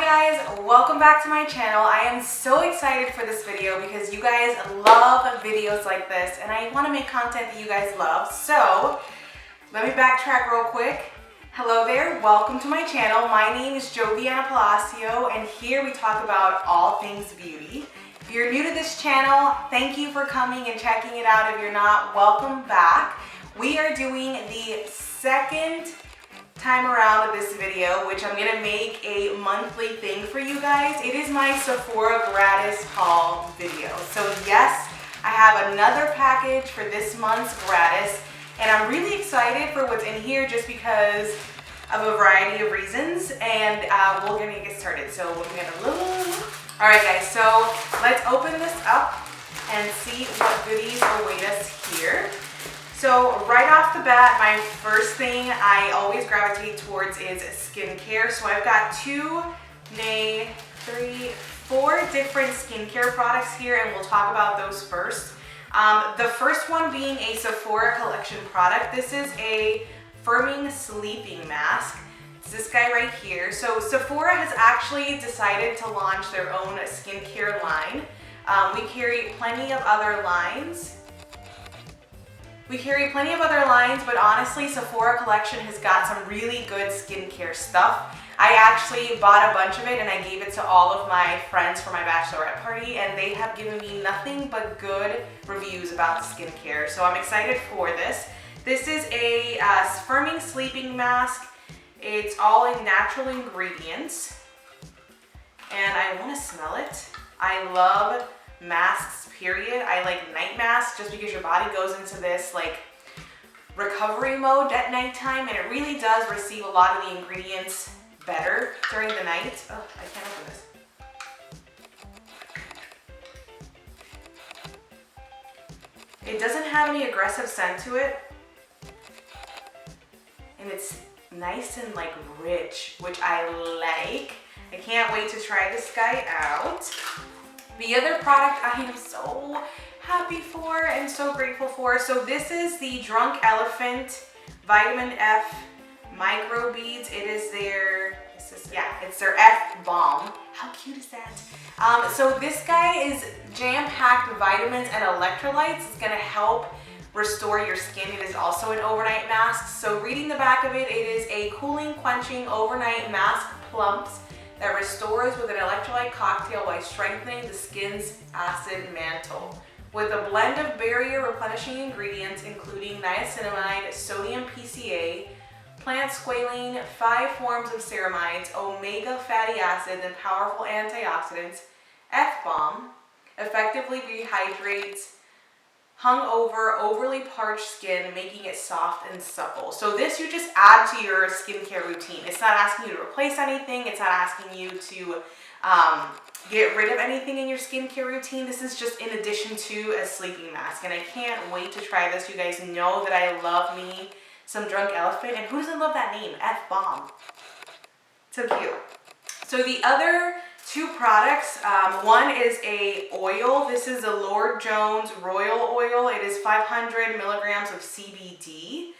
Hi guys, welcome back to my channel. I am so excited for this video because you guys love videos like this and I want to make content that you guys love. So let me backtrack real quick. Hello there, welcome to my channel. My name is Joviana Palacio and here we talk about all things beauty. If you're new to this channel, thank you for coming and checking it out. If you're not, welcome back. We are doing the second time around with this video, which I'm gonna make a monthly thing for you guys. It is my Sephora Gratis haul video. So yes, I have another package for this month's gratis, and I'm really excited for what's in here just because of a variety of reasons, and we're gonna get started. So we're gonna look. All right guys, so let's open this up and see what goodies await us here. So right off the bat, my first thing I always gravitate towards is skincare. So I've got four different skincare products here, and we'll talk about those first. The first one being a Sephora collection product. This is a firming sleeping mask. It's this guy right here. So Sephora has actually decided to launch their own skincare line. We carry plenty of other lines. But honestly, Sephora collection has got some really good skincare stuff. I actually bought a bunch of it and I gave it to all of my friends for my bachelorette party, and they have given me nothing but good reviews about skincare. So I'm excited for this. This is a firming sleeping mask. It's all in natural ingredients, and I want to smell it. I love masks, period. I like night masks just because your body goes into this like recovery mode at nighttime, and it really does receive a lot of the ingredients better during the night. Oh, I can't open this. It doesn't have any aggressive scent to it, and it's nice and like rich, which I like. I can't wait to try this guy out. The other product I am so happy for and so grateful for. So this is the Drunk Elephant Vitamin F Micro Beads. It is their, it's their F Balm. How cute is that? So this guy is jam-packed with vitamins and electrolytes. It's gonna help restore your skin. It is also an overnight mask. So reading the back of it, it is a cooling, quenching overnight mask plumps that restores with an electrolyte cocktail while strengthening the skin's acid mantle. With a blend of barrier replenishing ingredients including niacinamide, sodium PCA, plant squalene, 5 forms of ceramides, omega fatty acids, and powerful antioxidants, F-Balm effectively rehydrates hungover, overly parched skin, making it soft and supple. So this you just add to your skincare routine. It's not asking you to replace anything. It's not asking you to get rid of anything in your skincare routine. This is just in addition to a sleeping mask, and I can't wait to try this. You guys know that I love me some Drunk Elephant, and who doesn't love that name? F-Balm. So cute. So the other two products, one is a oil. This is the Lord Jones Royal Oil. It is 500 milligrams of CBD.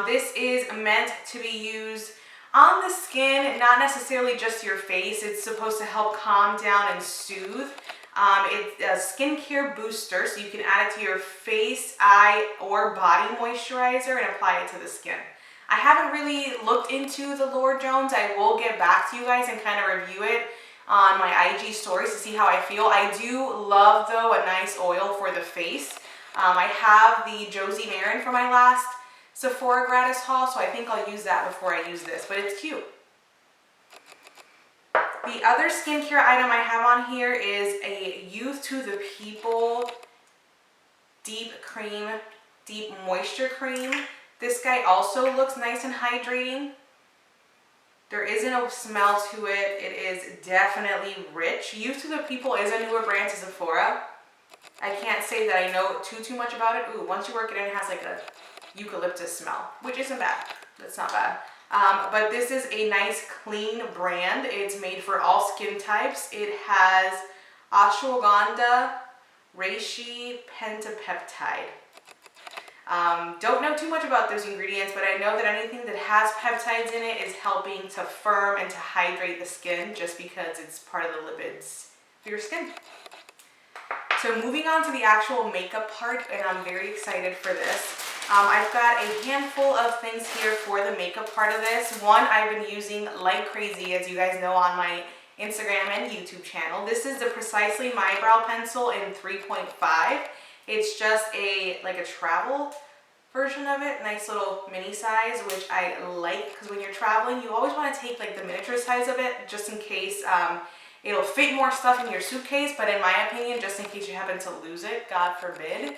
This is meant to be used on the skin, not necessarily just your face. It's supposed to help calm down and soothe. It's a skincare booster, so you can add it to your face, eye, or body moisturizer and apply it to the skin. I haven't really looked into the Lord Jones. I will get back to you guys and kind of review it on my IG stories to see how I feel. I do love, though, a nice oil for the face. I have the Josie Marin for my last Sephora Gratis haul, so I think I'll use that before I use this, but it's cute. The other skincare item I have on here is a Youth to the People Deep Moisture Cream. This guy also looks nice and hydrating. There isn't a smell to it. It is definitely rich. Youth to the People is a newer brand to Sephora. I can't say that I know too much about it. Ooh, once you work it in, it has like a eucalyptus smell, which isn't bad. That's not bad. But this is a nice clean brand. It's made for all skin types. It has ashwagandha reishi pentapeptide. Don't know too much about those ingredients, but I know that anything that has peptides in it is helping to firm and to hydrate the skin just because it's part of the lipids for your skin. So moving on to the actual makeup part, and I'm very excited for this. I've got a handful of things here for the makeup part of this. One I've been using like crazy, as you guys know, on my Instagram and YouTube channel. This is the Precisely My Brow Pencil in 3.5. It's just like a travel version of it, nice little mini size, which I like because when you're traveling, you always want to take like the miniature size of it just in case it'll fit more stuff in your suitcase, but in my opinion, just in case you happen to lose it, God forbid,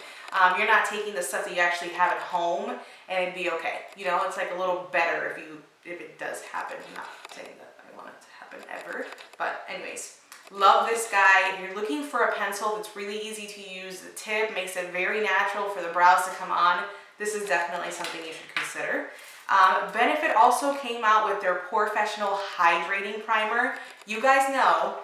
you're not taking the stuff that you actually have at home and it'd be okay. You know, it's like a little better if it does happen. I'm not saying that I want it to happen ever, but anyways, love this guy. If you're looking for a pencil that's really easy to use, the tip makes it very natural for the brows to come on. This is definitely something you should consider. Benefit also came out with their Professional Hydrating Primer. You guys know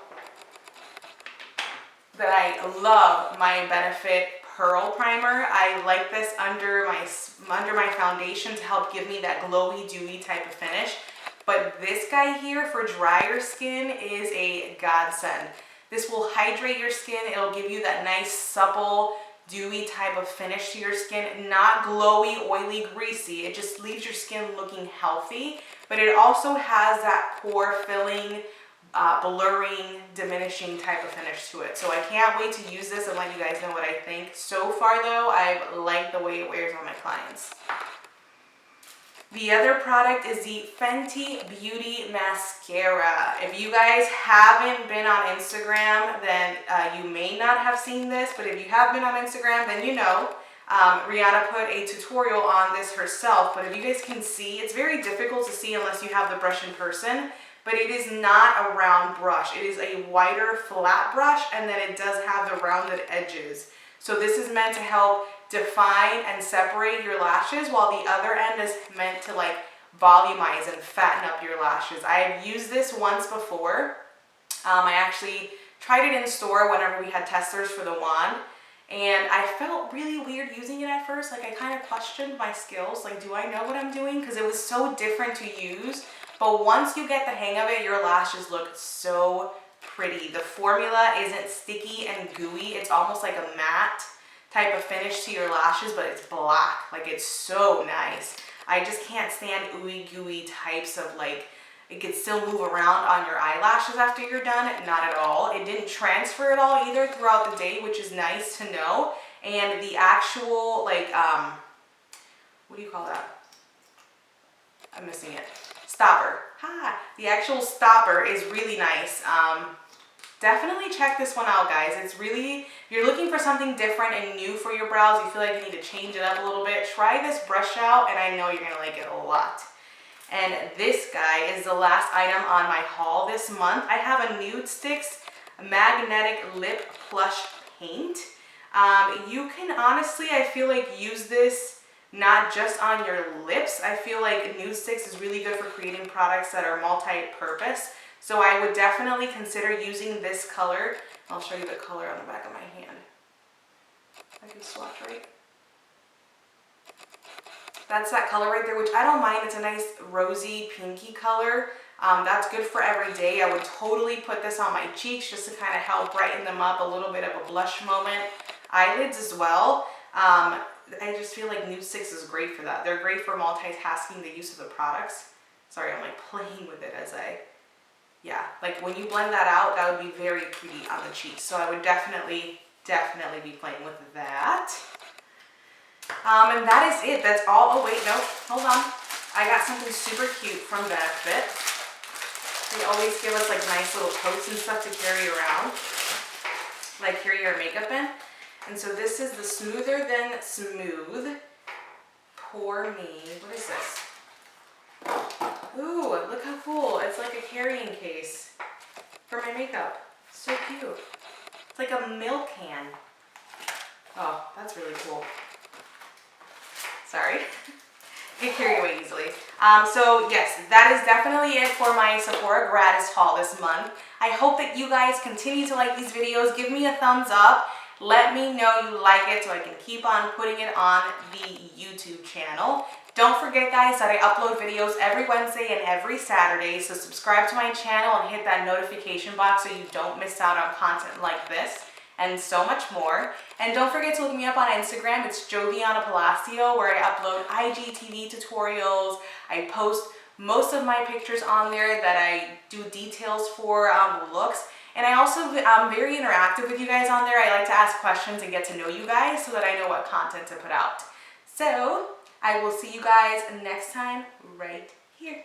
that I love my Benefit Pearl Primer. I like this under my foundation to help give me that glowy, dewy type of finish. But this guy here for drier skin is a godsend. This will hydrate your skin. It'll give you that nice, supple, dewy type of finish to your skin, not glowy, oily, greasy. It just leaves your skin looking healthy, but it also has that pore filling, blurring, diminishing type of finish to it. So I can't wait to use this and let you guys know what I think. So far though, I like the way it wears on my clients. The other product is the Fenty Beauty Mascara. If you guys haven't been on Instagram, then you may not have seen this, but if you have been on Instagram, then you know. Rihanna put a tutorial on this herself, but if you guys can see, it's very difficult to see unless you have the brush in person, but it is not a round brush. It is a wider, flat brush, and then it does have the rounded edges. So this is meant to help define and separate your lashes, while the other end is meant to like volumize and fatten up your lashes. I've used this once before. I actually tried it in store whenever we had testers for the wand, and I felt really weird using it at first. Like I kind of questioned my skills, like do I know what I'm doing? Because it was so different to use. But once you get the hang of it, your lashes look so pretty. The formula isn't sticky and gooey. It's almost like a matte type of finish to your lashes, but it's black. Like it's so nice. I just can't stand ooey gooey types of like, it could still move around on your eyelashes after you're done. Not at all. It didn't transfer at all either throughout the day, which is nice to know. And the actual like, what do you call that? I'm missing it. Stopper. Ha! The actual stopper is really nice. Definitely check this one out, guys. It's really, if you're looking for something different and new for your brows, you feel like you need to change it up a little bit, try this brush out, and I know you're gonna like it a lot. And this guy is the last item on my haul this month. I have a Nude Sticks Magnetic Lip Plush Paint. You can honestly, I feel like, use this not just on your lips. I feel like Nude Sticks is really good for creating products that are multi-purpose. So I would definitely consider using this color. I'll show you the color on the back of my hand. I can swatch, right? That's that color right there, which I don't mind. It's a nice rosy, pinky color. That's good for every day. I would totally put this on my cheeks just to kind of help brighten them up, a little bit of a blush moment. Eyelids as well. I just feel like Nude Sticks is great for that. They're great for multitasking the use of the products. Sorry, I'm like playing with it as yeah, like when you blend that out, that would be very pretty on the cheeks. So I would definitely be playing with that. And that is it. That's all. Oh wait, no, hold on. I got something super cute from Benefit. They always give us like nice little totes and stuff to carry around, like carry your makeup in. And so this is the Smoother Than Smooth Pour Me. What is this? Ooh, look how cool. It's like a carrying case for my makeup. So cute. It's like a milk can. Oh, that's really cool. Sorry. Get carried away easily. So yes, that is definitely it for my Sephora Gratis haul this month. I hope that you guys continue to like these videos. Give me a thumbs up. Let me know you like it so I can keep on putting it on the YouTube channel. Don't forget, guys, that I upload videos every Wednesday and every Saturday, so subscribe to my channel and hit that notification box so you don't miss out on content like this and so much more. And don't forget to look me up on Instagram. It's Joviana Palacio, where I upload IGTV tutorials. I post most of my pictures on there that I do details for looks. And I also am very interactive with you guys on there. I like to ask questions and get to know you guys so that I know what content to put out. So I will see you guys next time right here.